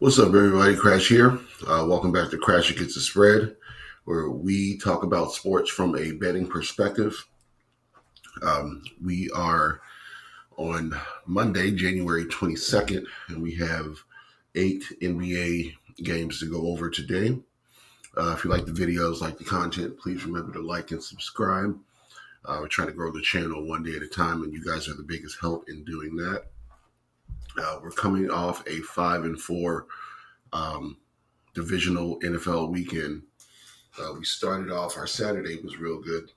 What's up, everybody? Crash here. Welcome back to Crash Against the Spread, where we talk about sports from a betting perspective. We are on Monday, January 22nd, and we have 8 NBA games to go over today. If you like the videos, like the content, please remember to like and subscribe. We're trying to grow the channel one day at a time, and you guys are the biggest help in doing that. We're coming off a 5-4 divisional NFL weekend. We started off, our Saturday was real good,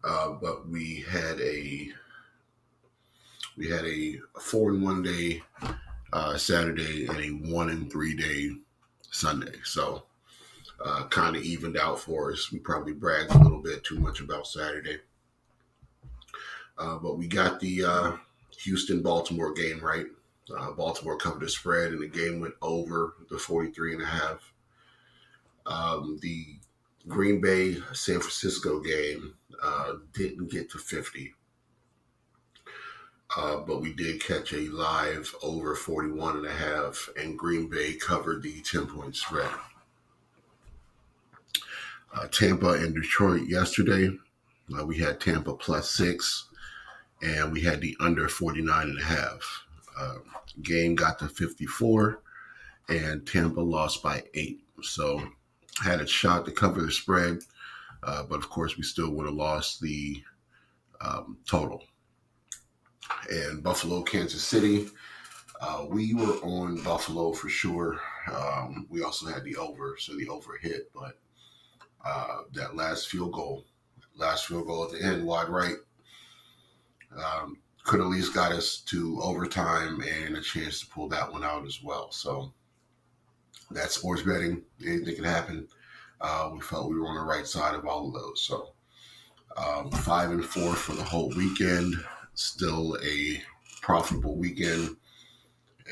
but we had a 4-1 day Saturday and a 1-3 day Sunday. So kind of evened out for us. We probably bragged a little bit too much about Saturday, but we got the Houston-Baltimore game right. Baltimore covered the spread, and the game went over the 43.5. The Green Bay San Francisco game didn't get to 50, but we did catch a live over 41.5, and Green Bay covered the 10-point spread. Tampa and Detroit yesterday, we had Tampa +6, and we had the under 49.5. Game got to 54, and Tampa lost by 8. So had a shot to cover the spread, but of course we still would have lost the total. And Buffalo, Kansas City, we were on Buffalo for sure. We also had the over, so the over hit, but that last field goal at the end, wide right, could at least got us to overtime and a chance to pull that one out as well. So that's sports betting. Anything can happen. We felt we were on the right side of all of those. So 5-4 for the whole weekend. Still a profitable weekend.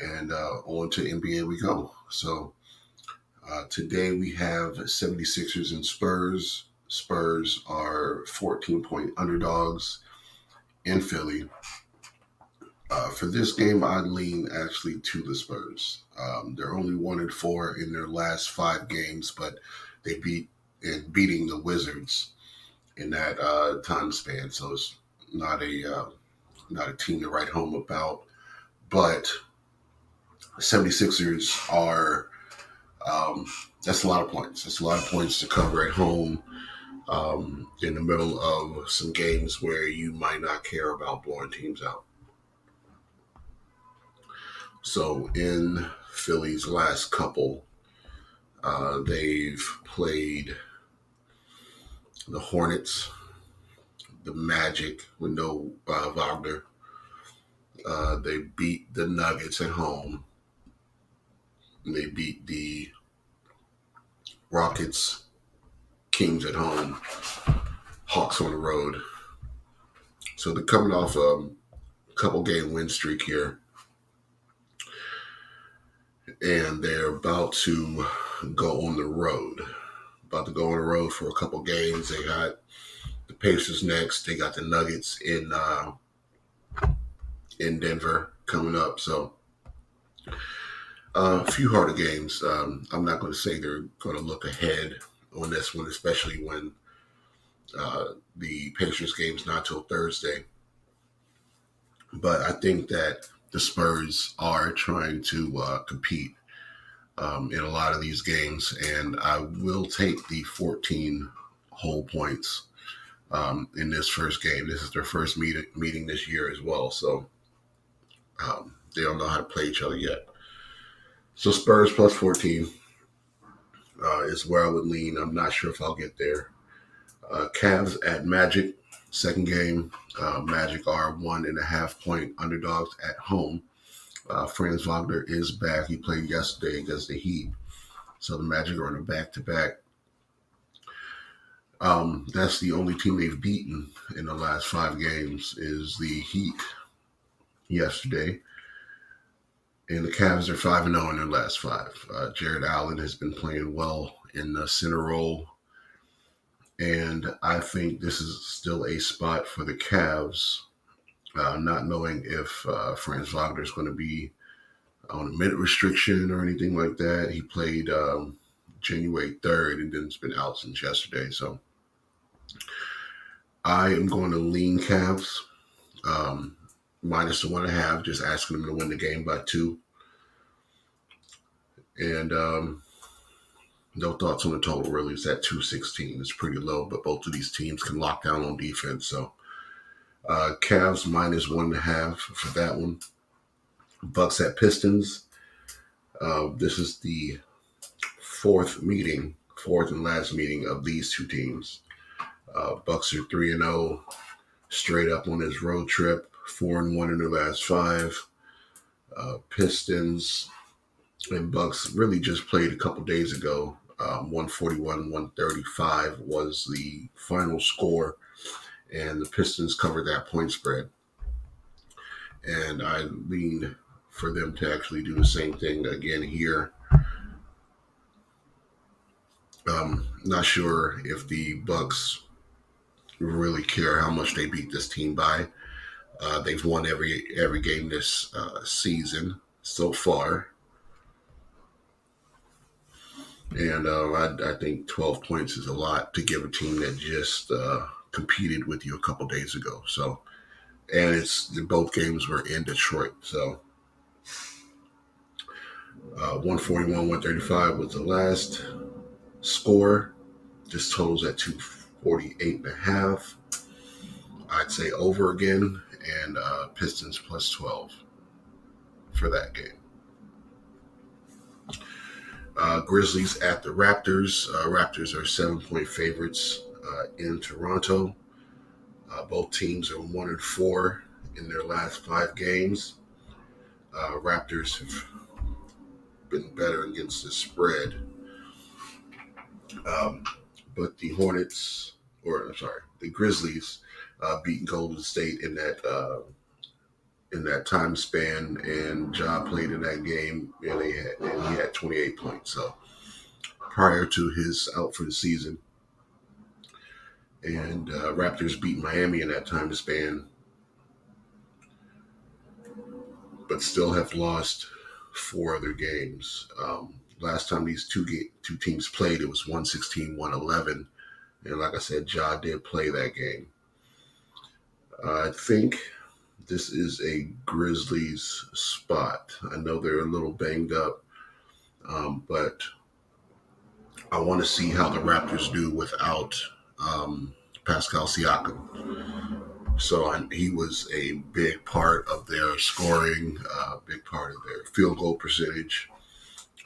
And on to NBA we go. So today we have 76ers and Spurs. Spurs are 14-point underdogs in Philly. For this game, I lean actually to the Spurs. They're only 1-4 in their last 5 games, but they beating the Wizards in that time span. So it's not a team to write home about. But 76ers are that's a lot of points. That's a lot of points to cover at home in the middle of some games where you might not care about blowing teams out. So in Philly's last couple, they've played the Hornets, the Magic with no Wagner. They beat the Nuggets at home. They beat the Rockets, Kings at home, Hawks on the road. So they're coming off a couple game win streak here. And they're about to go on the road. For a couple games. They got the Pacers next. They got the Nuggets in Denver coming up. So a few harder games. I'm not going to say they're going to look ahead on this one, especially when the Pacers game's not till Thursday. But I think that the Spurs are trying to compete in a lot of these games, and I will take the 14 whole points in this first game. This is their first meeting this year as well, so they don't know how to play each other yet. So Spurs +14 is where I would lean. I'm not sure if I'll get there. Cavs at Magic, second game. Magic are 1.5-point underdogs at home. Franz Wagner is back. He played yesterday against the Heat. So the Magic are on a back-to-back. That's the only team they've beaten in the last 5 games is the Heat yesterday. And the Cavs are 5-0 in their last 5. Jared Allen has been playing well in the center role. And I think this is still a spot for the Cavs, not knowing if Franz Wagner is going to be on a minute restriction or anything like that. He played January 3rd and then it's been out since yesterday. So I am going to lean Cavs minus the 1.5, just asking them to win the game by 2. And no thoughts on the total, really. It's at 216. It's pretty low, but both of these teams can lock down on defense. So Cavs minus 1.5 for that one. Bucks at Pistons. This is the fourth and last meeting of these two teams. Bucks are 3-0, straight up on his road trip. 4-1 in their last 5. Pistons and Bucks really just played a couple days ago. 141-135 was the final score, and the Pistons covered that point spread. And I lean for them to actually do the same thing again here. Not sure if the Bucks really care how much they beat this team by. They've won every game this season so far. And I think 12 points is a lot to give a team that just competed with you a couple days ago. So, and both games were in Detroit. So, 141-135 was the last score. This totals at 248.5. I'd say over again, and Pistons plus 12 for that game. Grizzlies at the Raptors. Raptors are 7-point favorites in Toronto. Both teams are 1-4 in their last 5 games. Raptors have been better against the spread. But the Grizzlies beat Golden State in that time span, and Ja played in that game, and he had 28 points. So prior to his out for the season, and Raptors beat Miami in that time span, but still have lost 4 other games. Last time these two teams played, it was 116-111, and like I said, Ja did play that game. I think this is a Grizzlies spot. I know they're a little banged up, but I want to see how the Raptors do without Pascal Siakam. So he was a big part of their scoring, big part of their field goal percentage.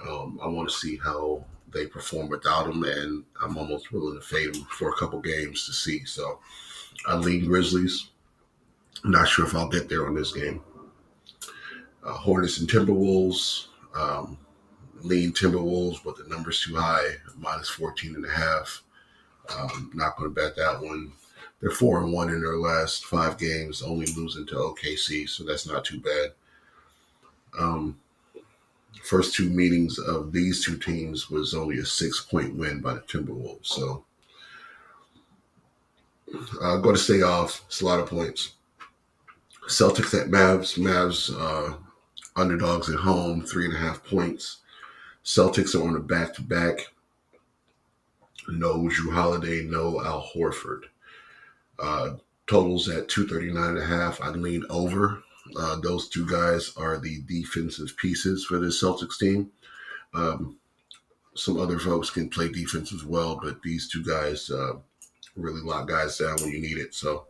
I want to see how they perform without him, and I'm almost willing to fade him for a couple games to see. So I lean Grizzlies. I'm not sure if I'll get there on this game. Hornets and Timberwolves. Lean Timberwolves, but the number's too high, minus 14.5. Not going to bet that one. They're 4-1 in their last 5 games, only losing to OKC, so that's not too bad. First 2 meetings of these two teams was only a 6-point win by the Timberwolves. So I'm going to stay off. It's a lot of points. Celtics at Mavs. Mavs underdogs at home, 3.5 points. Celtics are on a back-to-back. No Jrue Holiday, no Al Horford. Totals at 239.5. I lean over. Those two guys are the defensive pieces for this Celtics team. Some other folks can play defense as well, but these two guys really lock guys down when you need it. So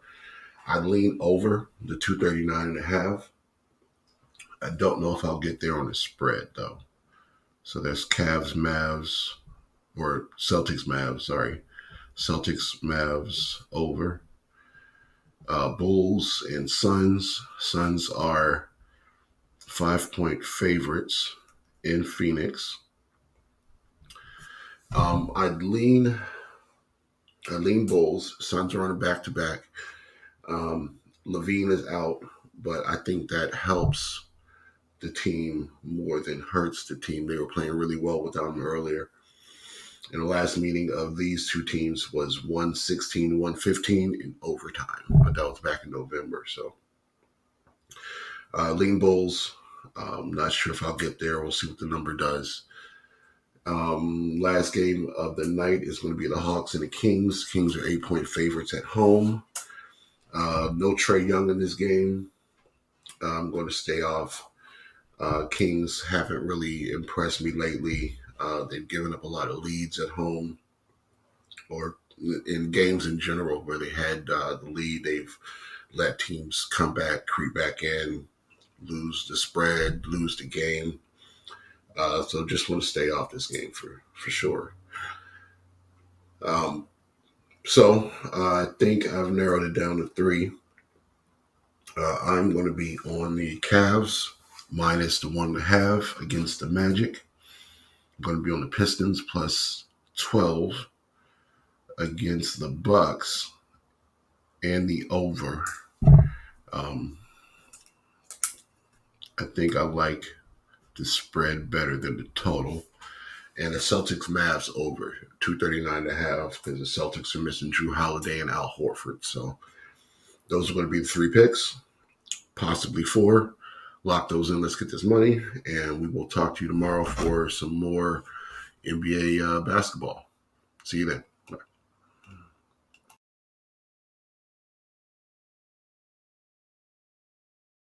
I lean over the 239.5. I don't know if I'll get there on the spread, though. So there's Celtics, Mavs over. Bulls and Suns. Suns are 5-point favorites in Phoenix. I lean Bulls. Suns are on a back-to-back. Levine is out, but I think that helps the team more than hurts the team. They were playing really well without him earlier. And the last meeting of these two teams was 116-115 in overtime. But that was back in November. So lean Bulls Not sure if I'll get there. We'll see what the number does. Last game of the night is going to be the Hawks and the Kings. Kings are 8-point favorites at home. No Trae Young in this game. I'm going to stay off. Kings haven't really impressed me lately. They've given up a lot of leads at home or in games in general where they had the lead. They've let teams come back, creep back in, lose the spread, lose the game. So just want to stay off this game for sure. So I think I've narrowed it down to 3. I'm going to be on the Cavs minus the 1.5 against the Magic. I'm going to be on the Pistons plus 12 against the Bucks and the over. I think I like the spread better than the total. And the Celtics Mavs over 239.5 because the Celtics are missing Drew Holiday and Al Horford. So those are going to be the 3 picks, possibly 4. Lock those in. Let's get this money. And we will talk to you tomorrow for some more NBA basketball. See you then.